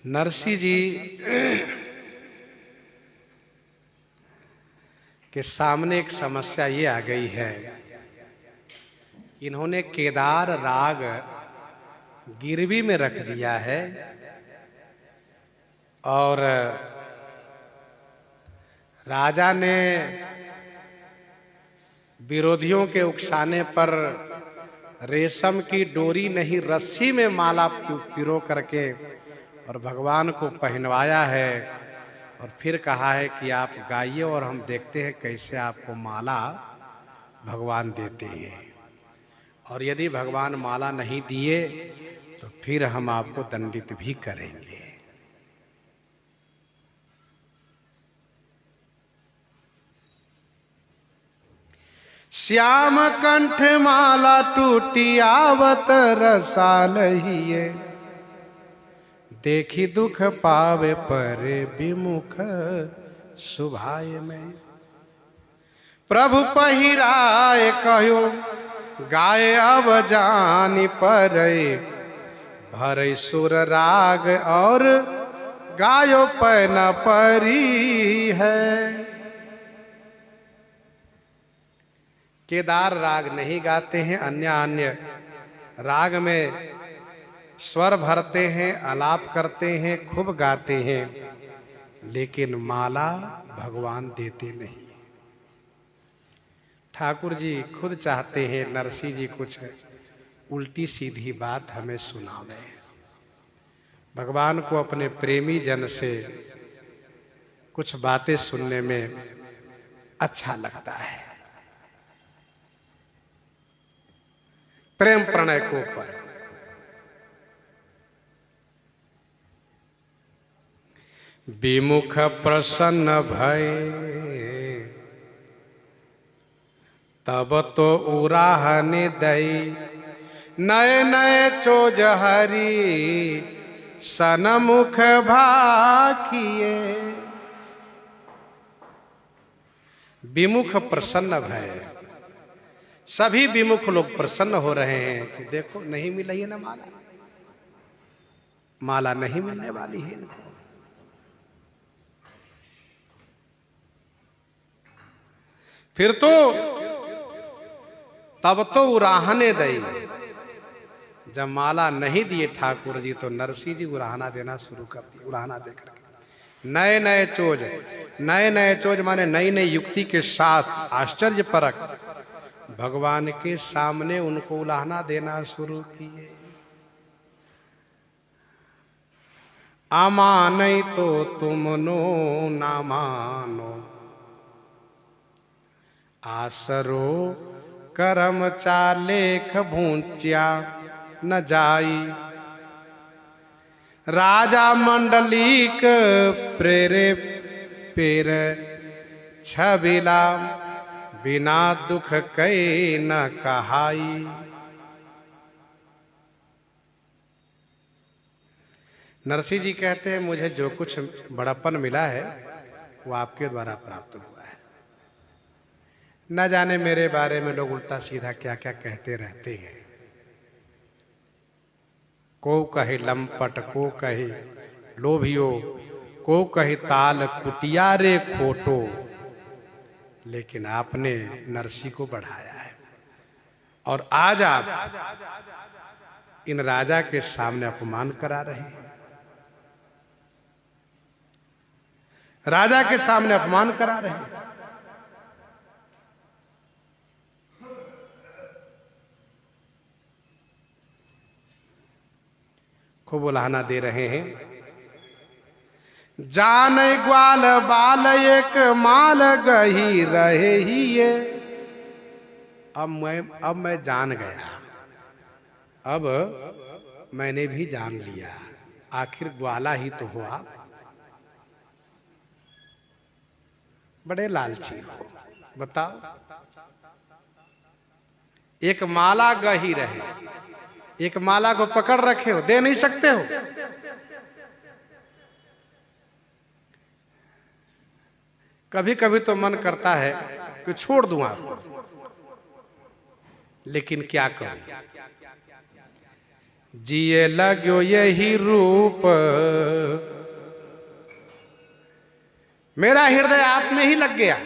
नरसी जी के सामने एक समस्या ये आ गई है, इन्होंने केदार राग गिरवी में रख दिया है और राजा ने विरोधियों के उकसाने पर रेशम की डोरी नहीं रस्सी में माला पिरो करके और भगवान को पहनवाया है और फिर कहा है कि आप गाइए और हम देखते हैं कैसे आपको माला भगवान देते हैं, और यदि भगवान माला नहीं दिए तो फिर हम आपको दंडित भी करेंगे। श्याम कंठ माला टूटी आवत रसालहिए, देखी दुख पावे पर विमुख सुभाय में। प्रभु पहिराए कहो गाय अब जानी परे, भरे सुर राग और गायो पैन परी है। केदार राग नहीं गाते हैं, अन्य राग में स्वर भरते हैं, आलाप करते हैं, खूब गाते हैं, लेकिन माला भगवान देते नहीं। ठाकुर जी खुद चाहते हैं नरसी जी कुछ उल्टी सीधी बात हमें सुनावे। भगवान को अपने प्रेमी जन से कुछ बातें सुनने में अच्छा लगता है। प्रेम प्रणय को पर विमुख प्रसन्न भय, तब तो उराहने दई, नए नए चोज हरी सनमुख भाखिए। विमुख प्रसन्न भय, सभी विमुख लोग प्रसन्न हो रहे हैं कि देखो नहीं मिल रही है ना माला, माला नहीं मिलने वाली है इनको। फिर तो तब तो उराहने दई, जब माला नहीं दिए ठाकुर जी तो नरसी जी उराहना देना शुरू कर दी। उराहना देकर नए नए चोज, नए नए चोज माने नई नई युक्ति के साथ आश्चर्य परक भगवान के सामने उनको उलाहना देना शुरू किए। आमानई तो तुम नो ना मानो, आसरो करम चालेख भूंच्या न जाई। राजा मंडलीक प्रेरे पेर छबिला, बिना दुख कई न कहाई। नरसी जी कहते हैं मुझे जो कुछ बड़प्पन मिला है वो आपके द्वारा प्राप्त हुआ है। न जाने मेरे बारे में लोग उल्टा सीधा क्या क्या कहते रहते हैं। को कहे लंपट, को कहे लोभियो, को कहे ताल कुटिया रे खोटो, लेकिन आपने नरसी को बढ़ाया है और आज आप इन राजा के सामने अपमान करा रहे हैं। राजा के सामने अपमान करा रहे हैं। खूब उलाहना दे रहे हैं। जान ग्वाल बाल एक माल गही रहे ही ये, अब मैं जान गया, अब मैंने भी जान लिया, आखिर ग्वाला ही तो हो आप, बड़े लालची हो। बताओ, एक माला गही रहे, एक माला को पकड़ रखे हो, दे नहीं सकते हो। कभी कभी तो मन करता है कि छोड़ दूं आपको, लेकिन क्या करूं। जिए लगो यही रूप, मेरा हृदय आप में ही लग गया,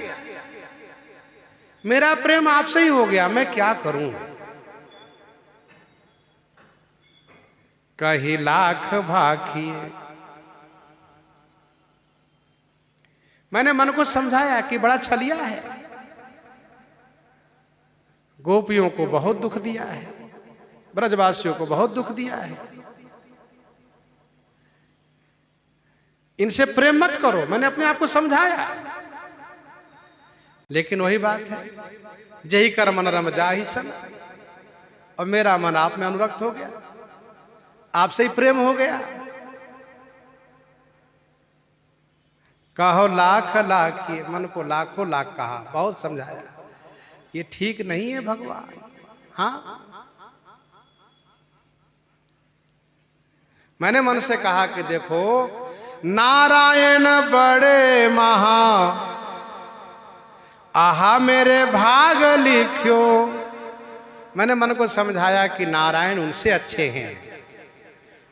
मेरा प्रेम आपसे ही हो गया, मैं क्या करूं। कहीं लाख भाखिए, मैंने मन को समझाया कि बड़ा छलिया है, गोपियों को बहुत दुख दिया है, ब्रजवासियों को बहुत दुख दिया है, इनसे प्रेम मत करो, मैंने अपने आप को समझाया। लेकिन वही बात है, जही कर मन रम जाहि सन, और मेरा मन आप में अनुरक्त हो गया, आपसे ही प्रेम हो गया। कहो लाख लाख, ये मन को लाखों लाख कहा, बहुत समझाया, ये ठीक नहीं है भगवान। हाँ, मैंने मन से कहा कि देखो, नारायण बड़े महा, आहा मेरे भाग लिखियो। मैंने मन को समझाया कि नारायण उनसे अच्छे हैं,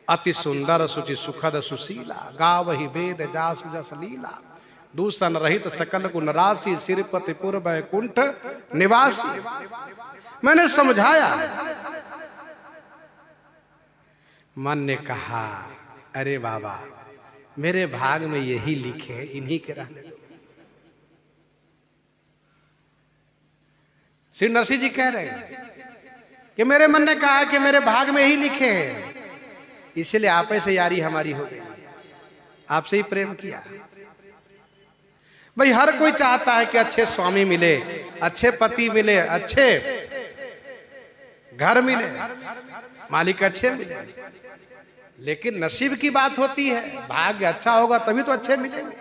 अति सुंदर सुचि सुखद सुशीला, गावहि वेद जासु जस लीला, दूषण रहित सकल गुण राशि, सिरपति पुर वैकुंठ निवासी। मैंने समझाया। मन ने कहा, अरे बाबा, मेरे भाग में यही लिखे है, इन्हीं के रहने दो। श्री नरसिंह जी कह रहे हैं कि मेरे मन ने कहा कि मेरे भाग में ही लिखे हैं, इसलिए आप से यारी हमारी हो गई, आपसे ही प्रेम किया। भाई हर कोई चाहता है कि अच्छे स्वामी मिले, अच्छे पति मिले, अच्छे घर मिले, मालिक अच्छे मिले, लेकिन नसीब की बात होती है, भाग्य अच्छा होगा तभी तो अच्छे मिलेंगे।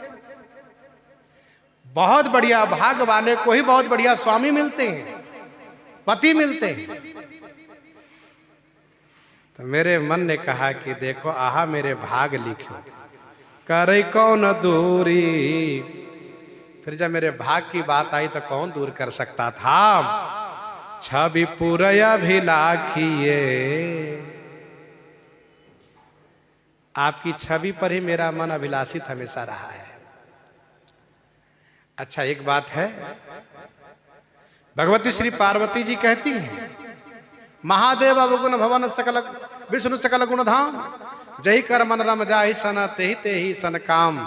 बहुत बढ़िया भाग्य वाले को ही बहुत बढ़िया स्वामी मिलते हैं, पति मिलते हैं। तो मेरे मन ने कहा कि देखो, आहा मेरे भाग लिखो, करे कौन दूरी। फिर जब मेरे भाग की बात आई तो कौन दूर कर सकता था। छवि पुरया भी लाखिए, आपकी छवि पर ही मेरा मन अभिलाषित हमेशा रहा है। अच्छा, एक बात है, भगवती श्री पार्वती जी कहती हैं, महादेव अवगुण भवन सकल विष्णु सकल गुण धाम, जही कर मन रम जाहि सन, तेहि सन काम।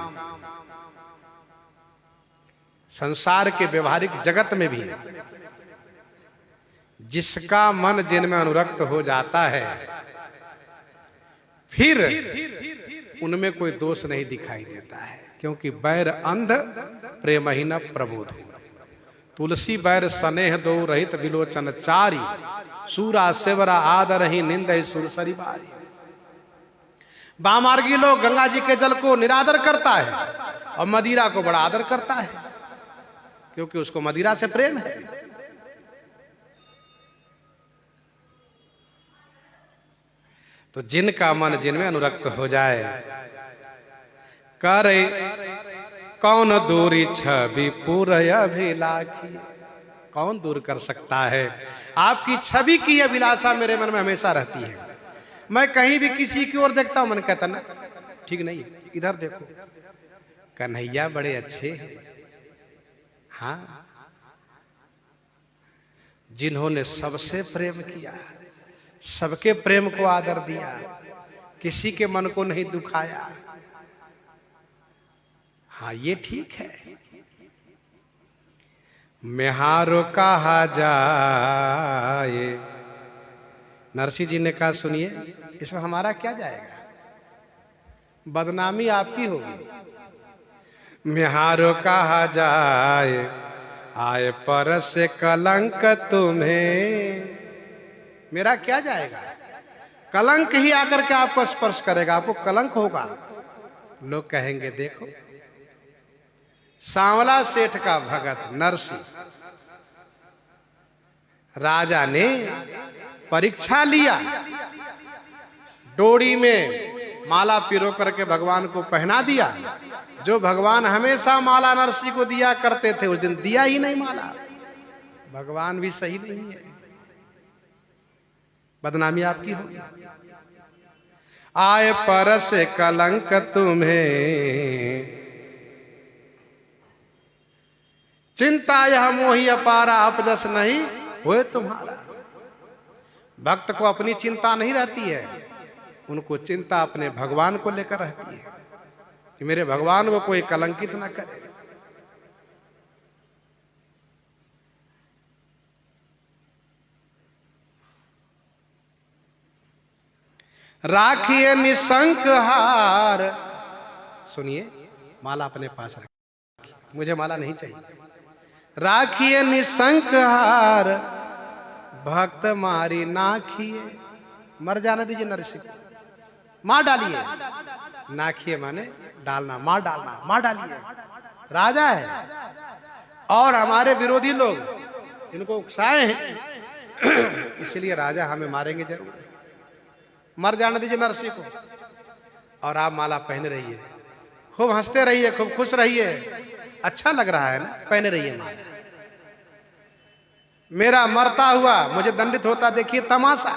संसार के व्यवहारिक जगत में भी जिसका मन जिनमें अनुरक्त हो जाता है, फिर उनमें कोई दोष नहीं दिखाई देता है, क्योंकि बैर अंध प्रेम ही न प्रबोध। तुलसी बैर स्नेह दो रहित विलोचन चारी, सूरा सेवरा आदर ही निंद सुरसरी बारी। बामार्गी लोग गंगा जी के जल को निरादर करता है और मदिरा को बड़ा आदर करता है, क्योंकि उसको मदिरा से प्रेम है। तो जिनका मन जिनमें अनुरक्त हो जाए, करे कौन दूरी छवि पुरया भी लाखी। कौन दूर कर सकता है। आपकी छवि की अभिलाषा मेरे मन में हमेशा रहती है। मैं कहीं भी किसी की ओर देखता हूं, मन कहता ना ठीक नहीं, इधर देखो, कन्हैया बड़े अच्छे हैं। हाँ, जिन्होंने सबसे प्रेम किया, सबके प्रेम को आदर दिया, किसी के मन को नहीं दुखाया, हाँ ये ठीक है। मेहारो कहा जाए, नरसिंह जी ने कहा सुनिए, इसमें हमारा क्या जाएगा, बदनामी आपकी होगी। मेहारो कहा जाए, आए पर से कलंक तुम्हें, मेरा क्या जाएगा। कलंक ही आकर के आपको स्पर्श करेगा, आपको कलंक होगा। लोग कहेंगे देखो, सांवला सेठ का भगत नरसिंह, राजा ने परीक्षा लिया, डोरी में माला पिरो करके भगवान को पहना दिया। जो भगवान हमेशा माला नरसिंह को दिया करते थे, उस दिन दिया ही नहीं माला। भगवान भी सही नहीं है, बदनामी आपकी होगी। आए पर से कलंक तुम्हें, चिंता यह मोही अपारा, अपजस नहीं होए तुम्हारा। भक्त को अपनी चिंता नहीं रहती है, उनको चिंता अपने भगवान को लेकर रहती है कि मेरे भगवान को कोई कलंकित ना करे। राखिए निशंक हार, सुनिए, माला अपने पास रखिए, मुझे माला नहीं चाहिए। राखिए निशंक हार, भक्त मारी नाखिए, मर जाने दीजिए नरसिंह, मार डालिए। नाखिए माने डालना, मार डालना, मार डालिए। राजा है और हमारे विरोधी लोग इनको उकसाए हैं, इसलिए राजा हमें मारेंगे जरूर। मर जाने दीजिए नरसिंह को, और आप माला पहन रहिए, खूब हंसते रहिए, खूब खुश रहिए। अच्छा लग रहा है ना, पहने रहिए माला। मेरा मरता हुआ मुझे दंडित होता देखिए तमाशा।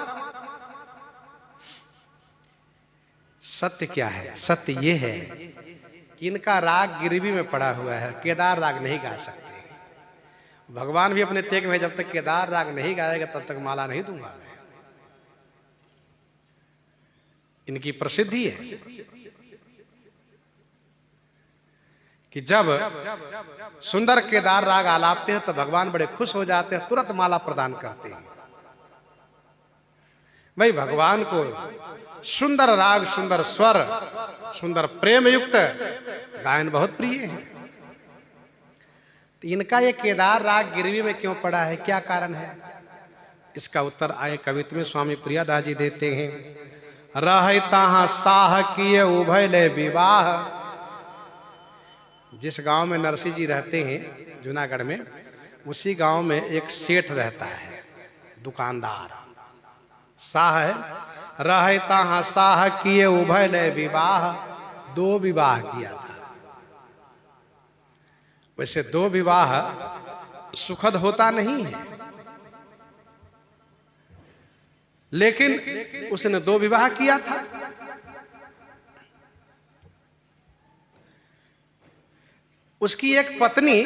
सत्य क्या है? सत्य ये है कि इनका राग गिरवी में पड़ा हुआ है, केदार राग नहीं गा सकते। भगवान भी अपने टेक में, जब तक केदार राग नहीं गाएगा तब तक माला नहीं दूंगा मैं। इनकी प्रसिद्धि है कि जब सुंदर केदार राग आलापते हैं तो भगवान बड़े खुश हो जाते हैं, तुरंत माला प्रदान करते हैं। भाई भगवान को सुंदर राग, सुंदर स्वर, सुंदर प्रेम युक्त गायन बहुत प्रिय है। तो इनका ये केदार राग गिरवी में क्यों पड़ा है, क्या कारण है? इसका उत्तर आए कवित्व में स्वामी प्रियादास जी देते हैं। रह तहां साह किए उभय ले विवाह। जिस गांव में नरसिंह जी रहते हैं जूनागढ़ में, उसी गांव में एक सेठ रहता है, दुकानदार। साह है, रह तहां साह किए उभय ले विवाह। 2 विवाह किया था। वैसे 2 विवाह सुखद होता नहीं है, लेकिन उसने 2 विवाह किया था। उसकी एक पत्नी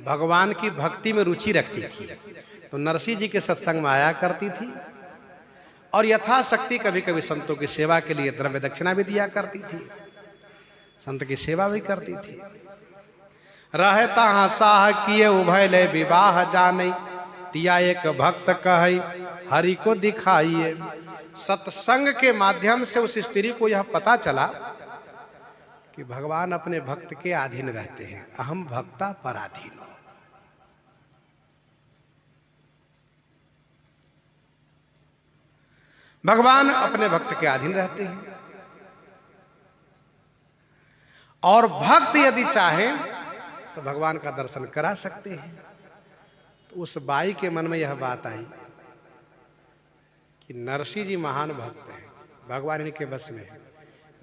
भगवान की भक्ति में रुचि रखती थी, तो नरसिंह जी के सत्संग में आया करती थी और यथाशक्ति कभी कभी संतों की सेवा के लिए द्रव्य दक्षिणा भी दिया करती थी, संत की सेवा भी करती थी। रहता हाँ साह किए उभय ले विवाह जाने, तिया एक भक्त कहे हरि को दिखाइए। सत्संग के माध्यम से उस स्त्री को यह पता चला कि भगवान अपने भक्त के अधीन रहते हैं। अहम भक्ता पराधीनो। भगवान अपने भक्त के अधीन रहते हैं और भक्त यदि चाहे तो भगवान का दर्शन करा सकते हैं। तो उस बाई के मन में यह बात आई कि नरसिंह जी महान भक्त हैं, भगवान इनके बस में है।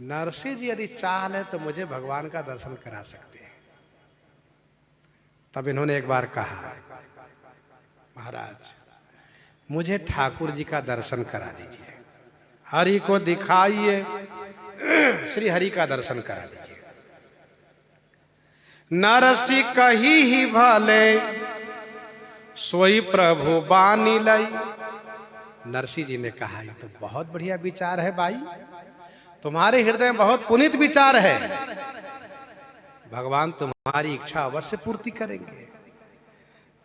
नरसिंह जी यदि चाह ले तो मुझे भगवान का दर्शन करा सकते हैं। तब इन्होंने एक बार कहा, महाराज मुझे ठाकुर जी का दर्शन करा दीजिए, हरि को दिखाइए, श्री हरि का दर्शन करा दीजिए। नरसिंह कही ही भले सोई प्रभु बानी लई। नरसिंह जी ने कहा, ये तो बहुत बढ़िया विचार है भाई, तुम्हारे हृदय में बहुत पुनीत विचार है, भगवान तुम्हारी इच्छा अवश्य पूर्ति करेंगे।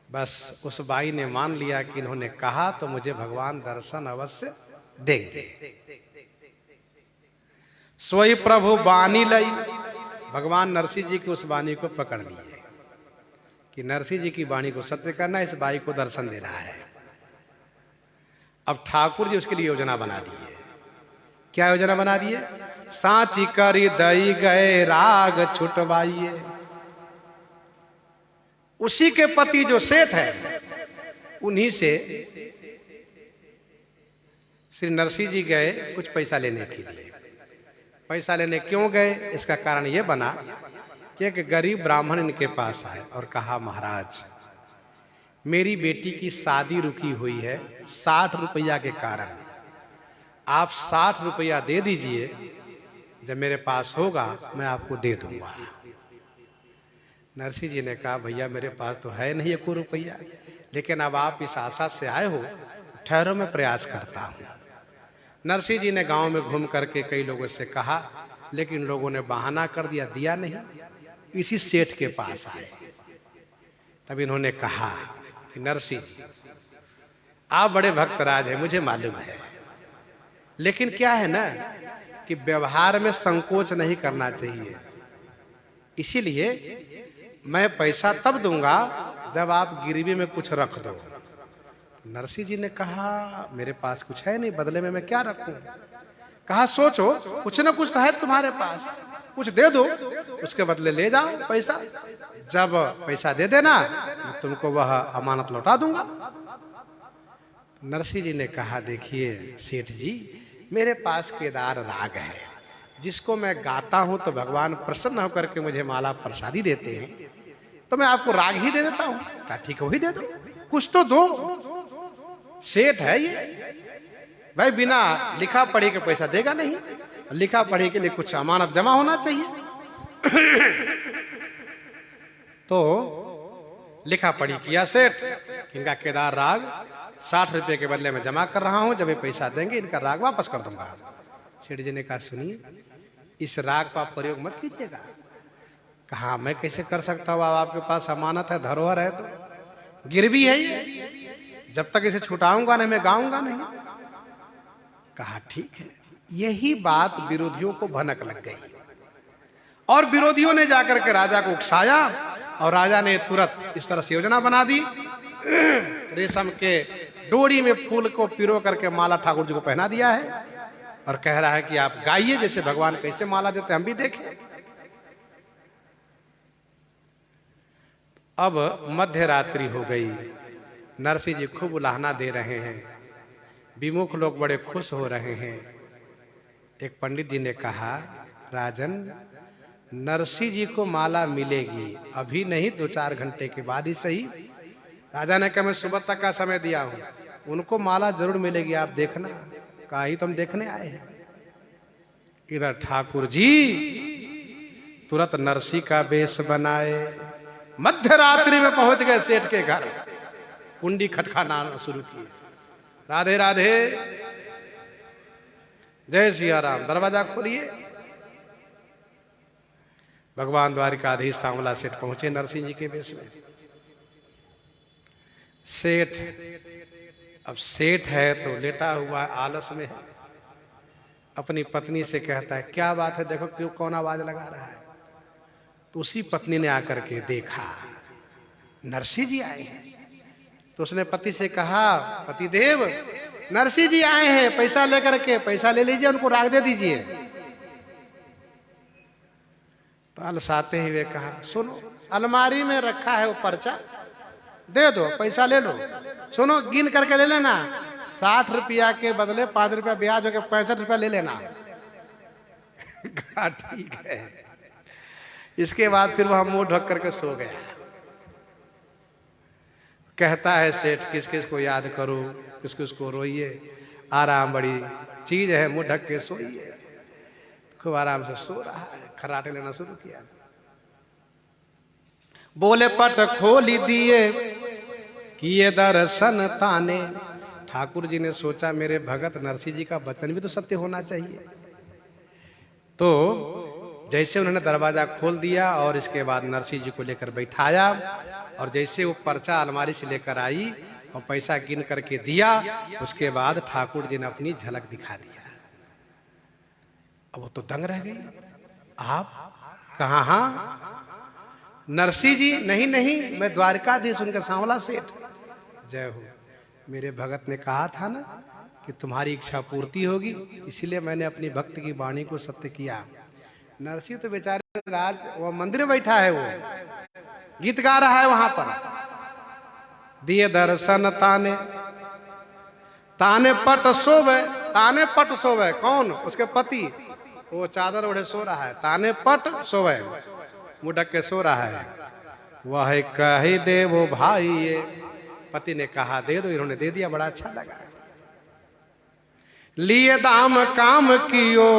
बस उस बाई ने मान लिया कि इन्होंने कहा तो मुझे भगवान दर्शन अवश्य देंगे। सोई प्रभु बानी लई, भगवान नरसिंह जी की उस वाणी को पकड़ लिए कि नरसिंह जी की वाणी को सत्य करना, इस बाई को दर्शन देना है। अब ठाकुर जी उसके लिए योजना बना दी है। क्या योजना बना दी है? सांची करी दई गए राग छुटवाइए। उसी के पति जो सेठ है, उन्हीं से श्री नरसिंह जी गए कुछ पैसा लेने के लिए। पैसा लेने क्यों गए? इसका कारण यह बना कि एक गरीब ब्राह्मण इनके पास आए और कहा, महाराज मेरी बेटी की शादी रुकी हुई है 60 रुपया के कारण, आप 60 रुपया दे दीजिए, जब मेरे पास होगा मैं आपको दे दूंगा। नरसिंह जी ने कहा भैया मेरे पास तो है नहीं 1 रुपया, लेकिन अब आप इस आशा से आए हो, ठहरो मैं प्रयास करता हूं। नरसिंह जी ने गांव में घूम करके कई लोगों से कहा, लेकिन लोगों ने बहाना कर दिया, दिया नहीं। इसी सेठ के पास आए, तब इन्होंने कहा कि नरसिंह जी आप बड़े भक्तराज हैं, मुझे मालूम है, लेकिन क्या है ना कि व्यवहार में संकोच नहीं करना चाहिए, इसीलिए मैं पैसा तब दूंगा जब आप गिरवी में कुछ रख दो। नरसिंह जी ने कहा मेरे पास कुछ है नहीं, बदले में मैं क्या रखूं? कहा सोचो, कुछ ना कुछ तो है तुम्हारे पास, कुछ दे दो, उसके बदले ले जाओ पैसा। जब पैसा दे देना मैं तुमको वह अमानत लौटा दूंगा। नरसिंह जी ने कहा देखिए सेठ जी, मेरे पास केदार राग है, जिसको मैं गाता हूं तो भगवान प्रसन्न होकर के मुझे माला प्रसादी देते हैं, तो मैं आपको राग ही दे देता हूं। कहा ठीक है वही दे दो, कुछ तो दो, सेठ है ये भाई, बिना लिखा पढ़ी के पैसा देगा नहीं, लिखा पढ़ी के लिए कुछ अमानत जमा होना चाहिए। तो लिखा पढ़ी किया सेठ, इनका केदार राग 60 रुपए के बदले में जमा कर रहा हूं, जब ये पैसा देंगे इनका राग वापस कर दूंगा। सेठ जी ने कहा सुनिए, इस राग का प्रयोग मत कीजिएगा। कहा मैं कैसे कर सकता हूं, आपके पास अमानत है, धरोहर है, तो गिरवी है ये, जब तक इसे छुटाऊंगा नहीं मैं गाऊंगा नहीं। कहा ठीक है। यही बात विरोधियों को भनक लग गई और विरोधियों ने जाकर के राजा को उकसाया और राजा ने तुरंत इस तरह से योजना बना दी, रेशम के डोरी में फूल को पिरो करके माला ठाकुर जी को पहना दिया है और कह रहा है कि आप गाइए जैसे भगवान कैसे माला देते हम भी देखें। अब मध्य रात्रि हो गई, नरसिंह जी खूब उलाहना दे रहे हैं, विमुख लोग बड़े खुश हो रहे हैं। एक पंडित जी ने कहा राजन, नरसिंह जी को माला मिलेगी, अभी नहीं 2-4 घंटे के बाद ही सही। राजा ने कहा मैं सुबह तक का समय दिया हूं, उनको माला जरूर मिलेगी, आप देखना। कहा ही तुम देखने आए हैं। इधर ठाकुर जी तुरंत नरसिंह का वेश बनाए, मध्य रात्रि में पहुंच गए सेठ के घर, कुंडी खटखटाना शुरू किए, राधे राधे, जय सिया राम, दरवाजा खोलिए। भगवान द्वारिकाधीश सांवला सेठ पहुंचे नरसिंह जी के वेश में। सेठ, अब सेठ है तो लेटा हुआ आलस में है, अपनी पत्नी से कहता है क्या बात है, देखो क्यों कौन आवाज लगा रहा है। तो उसी पत्नी ने आकर के देखा नरसिंह जी आए हैं, तो उसने पति से कहा पतिदेव नरसिंह जी आए हैं पैसा लेकर के, पैसा ले लीजिए, उनको राग दे दीजिए। तो अलसाते हुए कहा सुनो, अलमारी में रखा है वो पर्चा, दे दो, पैसा ले लो, सुनो गिन करके ले लेना, 60 रुपया के बदले 5 रुपया ब्याज होकर 65 रुपया ले लेना। कहा ठीक है। इसके बाद फिर वह मुंह ढक करके सो गया। कहता है सेठ किस किस को याद करो, किस किस को रोइए, आराम बड़ी चीज है, मुंह ढक के सोइए। खूब आराम से सो रहा है, खर्राटे लेना शुरू किया। बोले पट खोली दिए किए दर्शन ताने। ठाकुर जी ने सोचा मेरे भगत नरसिंह जी का वचन भी तो सत्य होना चाहिए। तो जैसे उन्होंने दरवाजा खोल दिया और इसके बाद नरसिंह जी को लेकर बैठाया और जैसे वो पर्चा अलमारी से लेकर आई और पैसा गिन करके दिया, उसके बाद ठाकुर जी ने अपनी झलक दिखा दिया। अब वो तो दंग रह गई, आप कहाँ? हाँ नरसिंह जी, नहीं नहीं मैं द्वारकाधीश उनका सांवला सेठ। जय हो। मेरे भगत ने कहा था ना कि तुम्हारी इच्छा पूर्ति होगी, इसीलिए मैंने अपनी भक्त की वाणी को सत्य किया। नरसिंह तो बेचारे राज वो मंदिर में बैठा है, वो गीत गा रहा है वहां पर। दिए दर्शन ताने ताने पट सोवे, ताने पट सोवे, कौन? उसके पति, वो चादर ओढ़े सो रहा है, ताने पट सोवे, मुंह ढक के सो रहा है। वह कही दे वो भाई, ये पति ने कहा दे दो, इन्होंने दे दिया, बड़ा अच्छा लगा। लिए दाम काम कियो,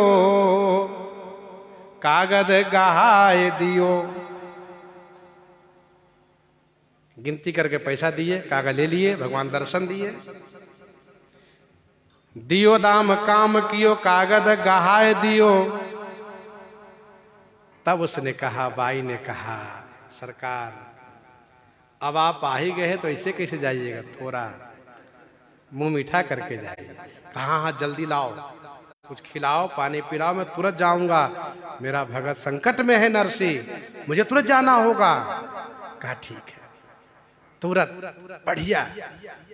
कागद गहाए दियो। गिनती करके पैसा दिए, कागज ले लिए, भगवान दर्शन दिए। दियो दाम काम कियो, कागज गहाए दियो। तब उसने कहा, बाई ने कहा, सरकार अब आप आ ही गए तो ऐसे कैसे जाइएगा, थोड़ा मुंह मीठा करके जाइए। कहा हाँ जल्दी लाओ, कुछ खिलाओ, पानी पिलाओ, मैं तुरंत जाऊंगा, मेरा भगत संकट में है नरसी, मुझे तुरंत जाना होगा। कहा ठीक है। तुरंत बढ़िया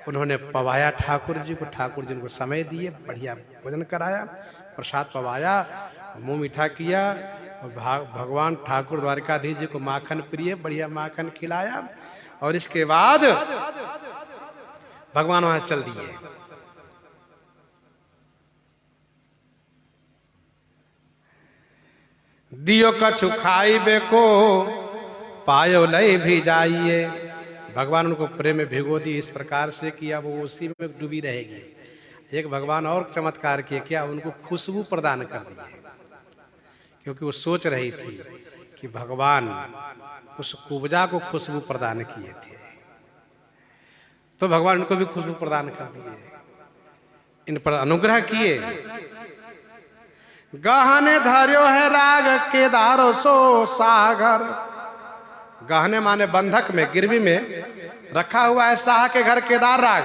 उन्होंने पवाया ठाकुर जी को, ठाकुर जी को समय दिए, बढ़िया भोजन कराया, प्रसाद पवाया, मुंह मीठा किया। भगवान ठाकुर द्वारकाधीश जी को माखन प्रिय, बढ़िया माखन खिलाया। और इसके बाद भगवान वहां चल दिए। दियो कछु खाई बेको, पायो लय भी जाइए। भगवान उनको प्रेम में भिगो दी इस प्रकार से कि अब वो उसी में डूबी रहेगी। एक भगवान और चमत्कार किए, क्या उनको खुशबू प्रदान कर दिए, क्योंकि वो सोच रही थी कि भगवान उस कुब्जा को खुशबू प्रदान किए थे, तो भगवान उनको भी खुशबू प्रदान कर दिए, इन पर अनुग्रह किए। गहने धर्यो है राग केदारो सो सागर। गहने माने बंधक में, गिरवी में रखा हुआ है साह के घर केदार राग।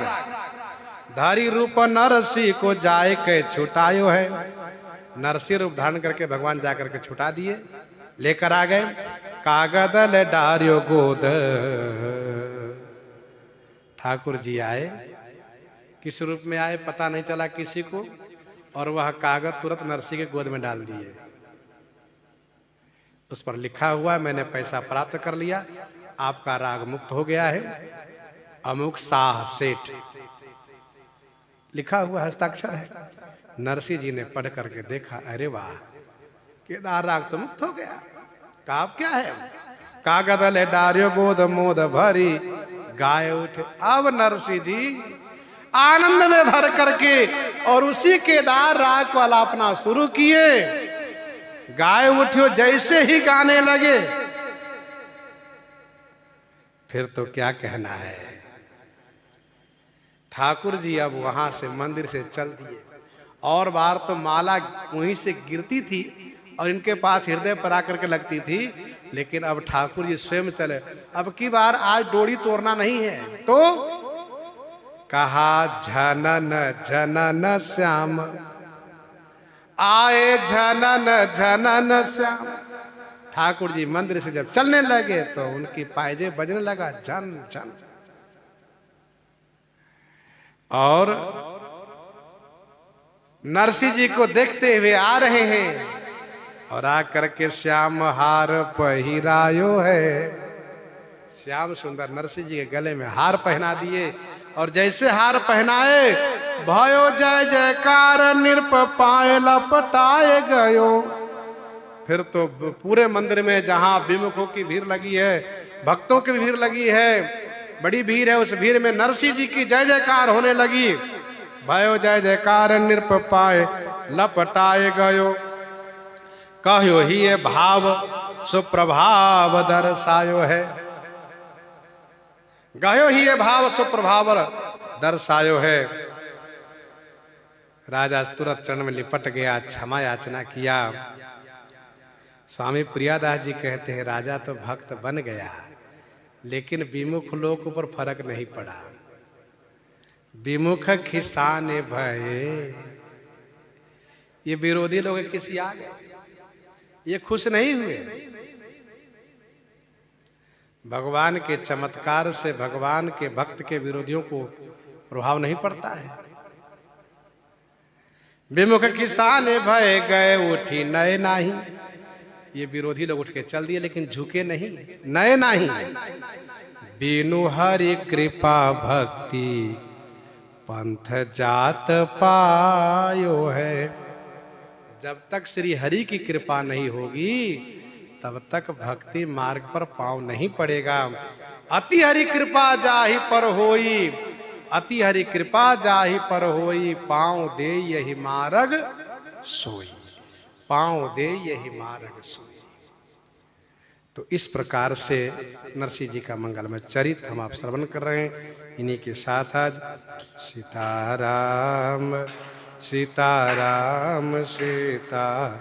धारी रूप नरसी को जाए के छुटायो है। नरसी रूप धारण करके भगवान जाकर के छुटा दिए, लेकर आ गए। कागद ले डारियो गोद। ठाकुर जी आए, किस रूप में आए पता नहीं चला किसी को, और वह कागज तुरंत नरसी के गोद में डाल दिए। उस पर लिखा हुआ, मैंने पैसा प्राप्त कर लिया, आपका राग मुक्त हो गया है, अमुक साह सेठ लिखा हुआ हस्ताक्षर है। नरसी जी ने पढ़ करके देखा, अरे वाह, केदार राग तो मुक्त हो गया। कहा क्या है? कागद ले डारियो गोद मोद भरी गाय उठे। अब नरसी जी आनंद में भर करके और उसी केदार राग वाला अपना शुरू किए। गाय उठियो जैसे ही गाने लगे, फिर तो क्या कहना है। ठाकुर जी अब वहां से मंदिर से चल दिए। और बार तो माला वहीं से गिरती थी और इनके पास हृदय पर आकर के लगती थी, लेकिन अब ठाकुर जी स्वयं चले। अब की बार आज डोरी तोड़ना नहीं है, तो कहा झनन झनन श्याम आए, झनन झनन श्याम। ठाकुर जी मंदिर से जब चलने लगे तो उनकी पायजे बजने लगा, झन झन। और नरसी जी को देखते हुए आ रहे हैं, और आकर के श्याम हार पहिरायो है। श्याम सुंदर नरसी जी के गले में हार पहना दिए, और जैसे हार पहनाए, भयो जय जयकार निरप पाए लपटाए गयो। फिर तो पूरे मंदिर में जहां विमुखों की भीड़ लगी है, भक्तों की भीड़ लगी है, बड़ी भीड़ है, उस भीड़ में नरसी जी की जय जयकार होने लगी। भयो जय जयकार निरप पाए लपटाए गयो। कहो ही ये भाव सुप्रभाव दर्शायो है। गयो ही ये भाव सुप्रभाव दर्शायो है। राजा तुरंत चरण में लिपट गया, क्षमा याचना किया। स्वामी प्रियादास जी कहते हैं, राजा तो भक्त बन गया, लेकिन विमुख लोग पर फर्क नहीं पड़ा। विमुख खिसाने भये, ये विरोधी लोग खिसिया गए, ये खुश नहीं हुए। भगवान के चमत्कार से भगवान के भक्त के विरोधियों को प्रभाव नहीं पड़ता है। विमुख खिसाने भय गए उठी नए नाही। ये विरोधी लोग उठ के चल दिए, लेकिन झुके नहीं, नए नहीं। बिनु हरि कृपा भक्ति पंथ जात पायो है। जब तक श्री हरि की कृपा नहीं होगी, तब तक भक्ति मार्ग पर पांव नहीं पड़ेगा। अति हरि कृपा जाहि पर होई, अति हरि कृपा जाहि पर होई, पाँव दे यही मार्ग सोई, पाँव दे यही मार्ग सोई। तो इस प्रकार से नरसिंह जी का मंगलमय चरित्र हम आप श्रवण कर रहे हैं। इन्हीं के साथ आज सीताराम सीताराम सीताराम